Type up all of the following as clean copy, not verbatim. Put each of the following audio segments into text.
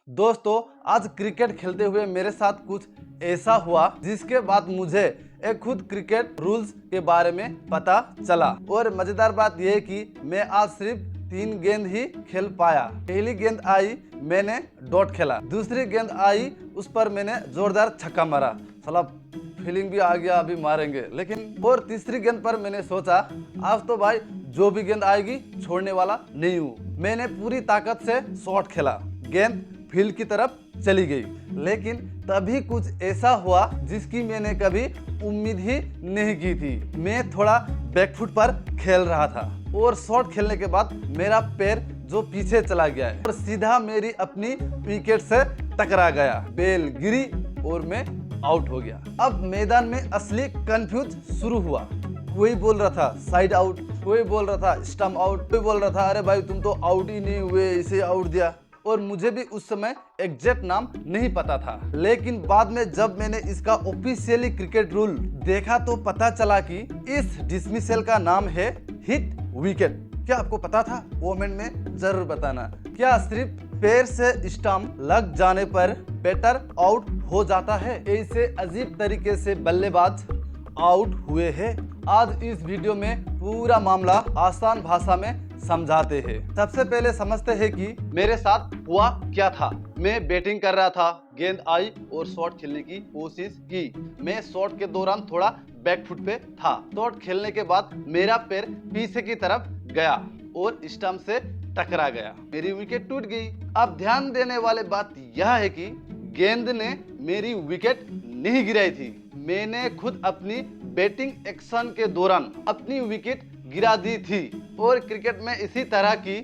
दोस्तों, आज क्रिकेट खेलते हुए मेरे साथ कुछ ऐसा हुआ जिसके बाद मुझे एक खुद क्रिकेट रूल्स के बारे में पता चला। और मजेदार बात यह है कि मैं आज सिर्फ 3 गेंद ही खेल पाया। पहली गेंद आई, मैंने डॉट खेला। दूसरी गेंद आई, उस पर मैंने जोरदार छक्का मारा। साला फीलिंग भी आ गया, अभी मारेंगे। लेकिन और तीसरी गेंद पर मैंने सोचा आज तो भाई जो भी गेंद आएगी छोड़ने वाला नहीं हूँ। मैंने पूरी ताकत से शॉट खेला, गेंद फील्ड की तरफ चली गई। लेकिन तभी कुछ ऐसा हुआ जिसकी मैंने कभी उम्मीद ही नहीं की थी। मैं थोड़ा बैकफुट पर खेल रहा था और शॉट खेलने के बाद मेरा पैर जो पीछे चला गया है और सीधा मेरी अपनी विकेट से टकरा गया। बेल गिरी और मैं आउट हो गया। अब मैदान में असली कंफ्यूज शुरू हुआ। कोई बोल रहा था साइड आउट, कोई बोल रहा था स्टंप आउट, कोई बोल रहा था अरे भाई तुम तो आउट ही नहीं हुए, इसे आउट दिया। और मुझे भी उस समय एग्जैक्ट नाम नहीं पता था। लेकिन बाद में जब मैंने इसका ऑफिशियली क्रिकेट रूल देखा तो पता चला कि इस डिसमिसल का नाम है हिट विकेट। क्या आपको पता था? कमेंट में जरूर बताना। क्या सिर्फ पैर से स्टंप लग जाने पर बैटर आउट हो जाता है? ऐसे अजीब तरीके से बल्लेबाज आउट हुए हैं। आज इस वीडियो में पूरा मामला आसान भाषा में समझाते हैं। सबसे पहले समझते हैं कि मेरे साथ हुआ क्या था। मैं बैटिंग कर रहा था, गेंद आई और शॉट खेलने की कोशिश की। मैं शॉट के दौरान थोड़ा बैकफुट पे था। शॉट खेलने के बाद मेरा पैर पीछे की तरफ गया और स्टंप से टकरा गया। मेरी विकेट टूट गई। अब ध्यान देने वाली बात यह है कि गेंद ने मेरी विकेट नहीं गिराई थी। मैंने खुद अपनी बैटिंग एक्शन के दौरान अपनी विकेट गिरा दी थी। और क्रिकेट में इसी तरह की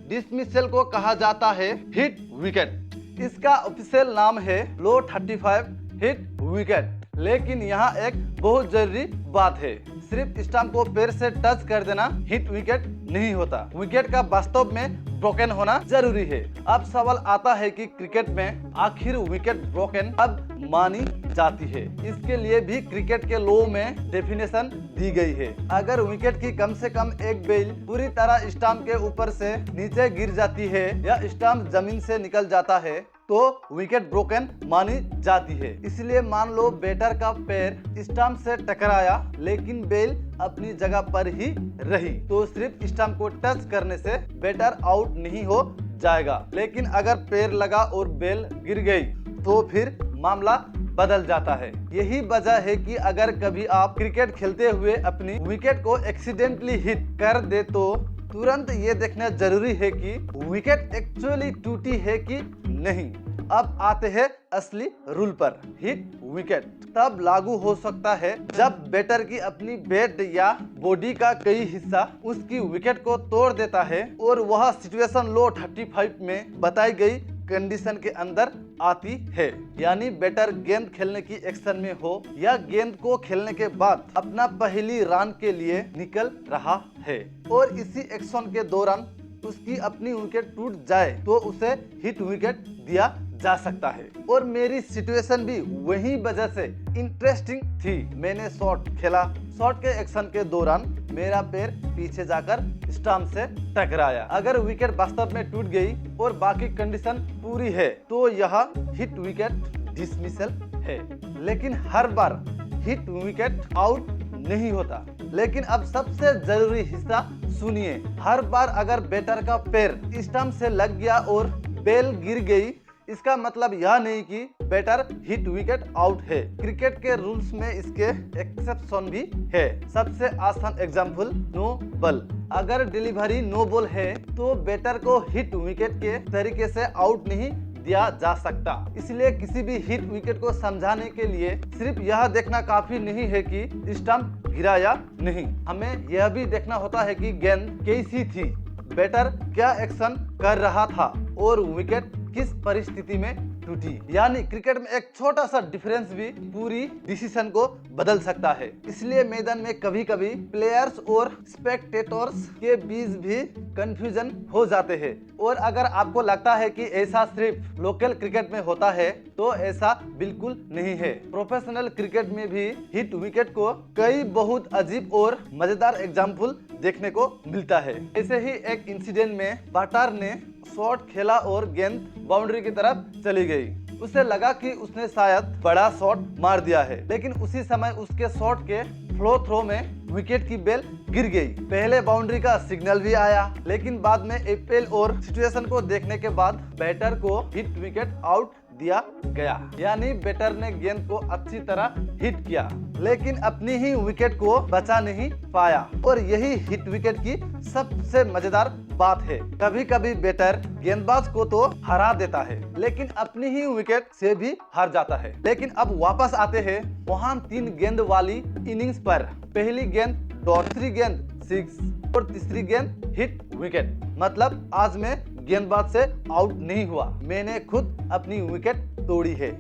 डिसमिसल को कहा जाता है हिट विकेट। इसका ऑफिशियल नाम है लो 35 हिट विकेट। लेकिन यहाँ एक बहुत जरूरी बात है, सिर्फ स्टंप को पैर से टच कर देना हिट विकेट नहीं होता। विकेट का वास्तव में ब्रोकन होना जरूरी है। अब सवाल आता है कि क्रिकेट में आखिर विकेट ब्रोकन अब मानी जाती है। इसके लिए भी क्रिकेट के लॉ में डेफिनेशन दी गई है। अगर विकेट की कम से कम एक बेल पूरी तरह स्टंप के ऊपर से नीचे गिर जाती है या स्टंप जमीन से निकल जाता है तो विकेट ब्रोकन मानी जाती है। इसलिए मान लो बैटर का पैर स्टंप से टकराया लेकिन बेल अपनी जगह पर ही रही तो सिर्फ स्टंप को टच करने से बैटर आउट नहीं हो जाएगा। लेकिन अगर पैर लगा और बेल गिर गई तो फिर मामला बदल जाता है। यही वजह है कि अगर कभी आप क्रिकेट खेलते हुए अपनी विकेट को एक्सीडेंटली हिट कर दे तो तुरंत ये देखना जरूरी है कि विकेट एक्चुअली टूटी है कि नहीं। अब आते हैं असली रूल पर। हिट विकेट तब लागू हो सकता है जब बैटर की अपनी बैट या बॉडी का कोई हिस्सा उसकी विकेट को तोड़ देता है और वह सिचुएशन लो 35 में बताई गई कंडीशन के अंदर आती है। यानी बैटर गेंद खेलने की एक्शन में हो या गेंद को खेलने के बाद अपना पहली रन के लिए निकल रहा है और इसी एक्शन के दौरान उसकी अपनी विकेट टूट जाए तो उसे हिट विकेट दिया जा सकता है। और मेरी सिचुएशन भी वही वजह से इंटरेस्टिंग थी। मैंने शॉट खेला, शॉट के एक्शन के दौरान मेरा पैर पीछे जाकर स्टंप से टकराया। अगर विकेट वास्तव में टूट गई और बाकी कंडीशन पूरी है तो यह हिट विकेट डिसमिसल है। लेकिन हर बार हिट विकेट आउट नहीं होता। लेकिन अब सबसे जरूरी हिस्सा सुनिए। हर बार अगर बैटर का पैर स्टंप से लग गया और बेल गिर गई इसका मतलब यह नहीं कि बैटर हिट विकेट आउट है। क्रिकेट के रूल्स में इसके एक्सेप्शन भी है। सबसे आसान एग्जांपल नो बॉल। अगर डिलीवरी नो बॉल है तो बैटर को हिट विकेट के तरीके से आउट नहीं दिया जा सकता। इसलिए किसी भी हिट विकेट को समझाने के लिए सिर्फ यह देखना काफी नहीं है कि स्टंप गिरा या नहीं, हमें यह भी देखना होता है कि गेंद कैसी थी, बैटर क्या एक्शन कर रहा था और विकेट किस परिस्थिति में टूटी। यानी क्रिकेट में एक छोटा सा डिफरेंस भी पूरी डिसीजन को बदल सकता है। इसलिए मैदान में कभी कभी प्लेयर्स और स्पेक्टेटर्स के बीच भी कंफ्यूजन हो जाते हैं। और अगर आपको लगता है कि ऐसा सिर्फ लोकल क्रिकेट में होता है तो ऐसा बिल्कुल नहीं है। प्रोफेशनल क्रिकेट में भी हिट विकेट को कई बहुत अजीब और मजेदार एग्जाम्पल देखने को मिलता है। ऐसे ही एक इंसिडेंट में बैटर ने शॉट खेला और गेंद बाउंड्री की तरफ चली गई। उसे लगा कि उसने शायद बड़ा शॉट मार दिया है, लेकिन उसी समय उसके शॉट के फ्लो थ्रो में विकेट की बेल गिर गई। पहले बाउंड्री का सिग्नल भी आया, लेकिन बाद में एपीएल और सिचुएशन को देखने के बाद बैटर को हिट विकेट आउट दिया गया। यानी बैटर ने गेंद को अच्छी तरह हिट किया, लेकिन अपनी ही विकेट को बचा नहीं पाया। और यही हिट विकेट की सबसे मजेदार बात है। कभी कभी बैटर गेंदबाज को तो हरा देता है, लेकिन अपनी ही विकेट से भी हार जाता है। लेकिन अब वापस आते हैं वहाँ 3 गेंद वाली इनिंग्स पर। पहली गेंद डॉट, दूसरी गेंद 6 और तीसरी गेंद हिट विकेट। मतलब आज मैं गेंदबाज से आउट नहीं हुआ, मैंने खुद अपनी विकेट तोड़ी है।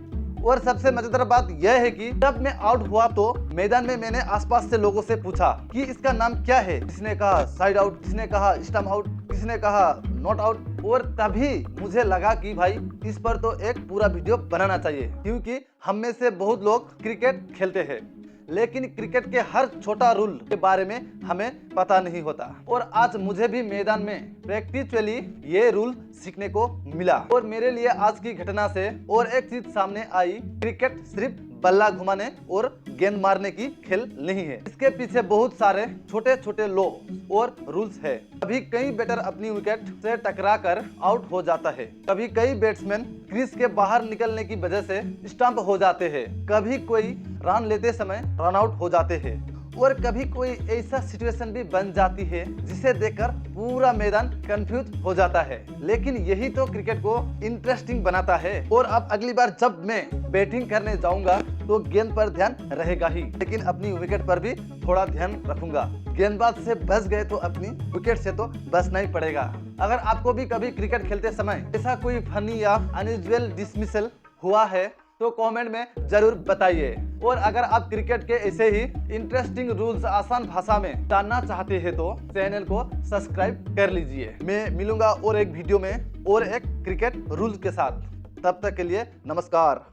और सबसे मजेदार बात यह है कि जब मैं आउट हुआ तो मैदान में मैंने आसपास से लोगों से पूछा कि इसका नाम क्या है। किसने कहा साइड आउट, किसने कहा स्टंप आउट, किसने कहा नॉट आउट। और तभी मुझे लगा कि भाई इस पर तो एक पूरा वीडियो बनाना चाहिए, क्योंकि हम में से बहुत लोग क्रिकेट खेलते हैं, लेकिन क्रिकेट के हर छोटा रूल के बारे में हमें पता नहीं होता। और आज मुझे भी मैदान में प्रैक्टिकली ये रूल सीखने को मिला। और मेरे लिए आज की घटना से और एक चीज सामने आई, क्रिकेट सिर्फ बल्ला घुमाने और गेंद मारने की खेल नहीं है। इसके पीछे बहुत सारे छोटे छोटे लॉ और रूल्स है। कभी कई बैटर अपनी विकेट से टकरा कर आउट हो जाता है, कभी कई बैट्समैन क्रीज के बाहर निकलने की वजह से स्टंप हो जाते हैं, कभी कोई रन लेते समय रन आउट हो जाते हैं, और कभी कोई ऐसा सिचुएशन भी बन जाती है जिसे देखकर पूरा मैदान कंफ्यूज हो जाता है। लेकिन यही तो क्रिकेट को इंटरेस्टिंग बनाता है। और अब अगली बार जब मैं बैटिंग करने जाऊंगा तो गेंद पर ध्यान रहेगा ही, लेकिन अपनी विकेट पर भी थोड़ा ध्यान रखूंगा। गेंदबाज से बच गए तो अपनी विकेट से तो बचना ही पड़ेगा। अगर आपको भी कभी क्रिकेट खेलते समय ऐसा कोई फनी या अनयूजुअल डिसमिसल हुआ है तो कमेंट में जरूर बताइए। और अगर आप क्रिकेट के ऐसे ही इंटरेस्टिंग रूल्स आसान भाषा में जानना चाहते हैं तो चैनल को सब्सक्राइब कर लीजिए। मैं मिलूंगा और एक वीडियो में और एक क्रिकेट रूल्स के साथ। तब तक के लिए नमस्कार।